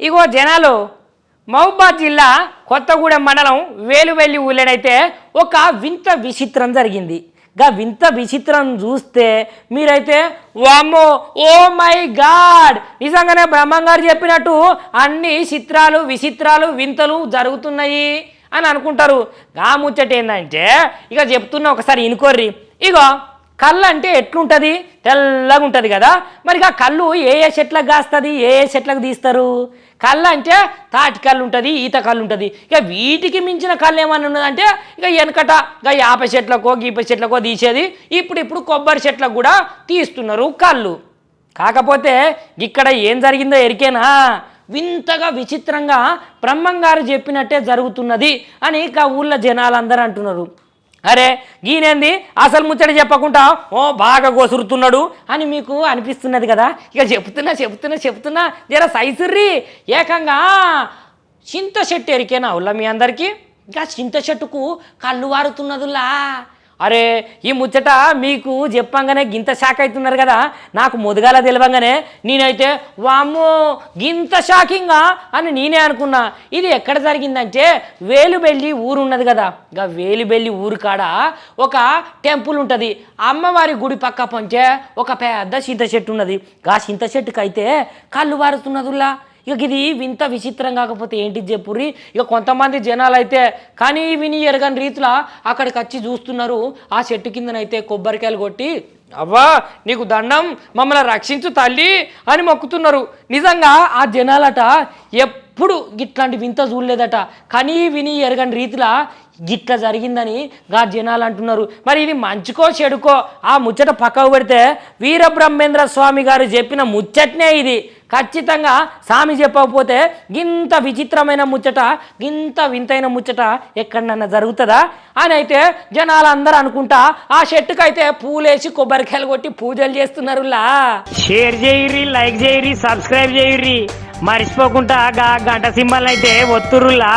ఇగో జనాలు మహబూబాద్ జిల్లా కొత్తగూడెం మండలం వేలువెల్లి ఊళ్ళోనైతే ఒక వింత విచిత్రం జరిగింది. గా వింత విచిత్రం చూస్తే మీరైతే వామ్మో ఓ మై గాడ్ నిజంగానే బ్రహ్మంగారు చెప్పినట్టు అన్ని చిత్రాలు విచిత్రాలు వింతలు జరుగుతున్నాయి అని అనుకుంటారు. గా ముచ్చట ఏంటంటే ఇక చెప్తున్నా ఒకసారి ఇనుకోర్రి. ఇగో కళ్ళు అంటే ఎట్లుంటుంది? తెల్లగా ఉంటుంది కదా. మరి ఆ కళ్ళు ఏ చెట్లకు కాస్తుంది, ఏ చెట్లకు తీస్తారు? కళ్ళు అంటే తాటి కళ్ళు ఉంటుంది, ఈత కళ్ళు ఉంటుంది. ఇక వీటికి మించిన కళ్ళు ఏమన్నా ఉన్నదంటే ఇక వెనకట ఇక యాప చెట్లకో గీప చెట్లకో తీసేది. ఇప్పుడు కొబ్బరి చెట్లకు కూడా తీస్తున్నారు కళ్ళు. కాకపోతే ఇక్కడ ఏం జరిగిందో ఎరికేనా? వింతగా విచిత్రంగా బ్రహ్మంగారు చెప్పినట్టే జరుగుతున్నది అని ఇక ఊళ్ళో జనాలందరూ అంటున్నారు. అరే ఈయనేంది అసలు ముచ్చట చెప్పకుండా ఓ బాగా గోసురుతున్నాడు అని మీకు అనిపిస్తున్నది కదా. ఇక చెప్తున్నా జర సైసుర్రి. ఏకంగా చింత చెట్టు ఎరికేనా ఉల్ల మీ అందరికీ? ఇంకా చింత చెట్టుకు కళ్ళు వారుతున్నదులా. అరే ఈ ముచ్చట మీకు చెప్పంగానే గింత షాక్ అవుతున్నారు కదా. నాకు మొదగాల తెలియంగానే నేనైతే వామ్మో గింత షాకింగా అని నేనే అనుకున్నా. ఇది ఎక్కడ జరిగిందంటే వేలుబెల్లి ఊరు ఉన్నది కదా. ఇంకా వేలుబెల్లి ఊరు కాడ ఒక టెంపుల్ ఉంటుంది. అమ్మవారి గుడి పక్క పొంచే ఒక పెద్ద చింత చెట్టు ఉన్నది. ఆ చింత చెట్టుకి అయితే కళ్ళు వారుతున్నదులా. ఇక ఇది వింత విచిత్రం కాకపోతే ఏంటిది చెప్పుర్రి. ఇక కొంతమంది జనాలు అయితే కానీ విని ఎరగని రీతిలో అక్కడికి వచ్చి చూస్తున్నారు. ఆ చెట్టు కిందనైతే కొబ్బరికాయలు కొట్టి అవ్వా నీకు దండం మమ్మల్ని రక్షించు తల్లి అని మొక్కుతున్నారు. నిజంగా ఆ జనాలట ఎప్పుడు గిట్లాంటి వింత చూడలేదట. కానీ విని ఎరగని రీతిలో గిట్ల జరిగిందని గా జనాలు అంటున్నారు. మరి ఇది మంచుకో చెడుకో ఆ ముచ్చట పక్కకు పెడితే వీరబ్రహ్మేంద్ర స్వామి గారు చెప్పిన ముచ్చట్నే ఇది. ఖచ్చితంగా స్వామి చెప్పకపోతే గింత విచిత్రమైన ముచ్చట గింత వింతైన ముచ్చట ఎక్కడన్నా జరుగుతుందా అని అయితే జనాలందరూ అనుకుంటా ఆ చెట్టుకైతే పూలేసి కొబ్బరికాయలు కొట్టి పూజలు చేస్తున్నారులా. షేర్ చేయర్రి, లైక్ చేయర్రి, సబ్స్క్రైబ్ చేయర్రి, మర్చిపోకుండా గంట సింబల్ అయితే ఒత్తురులా.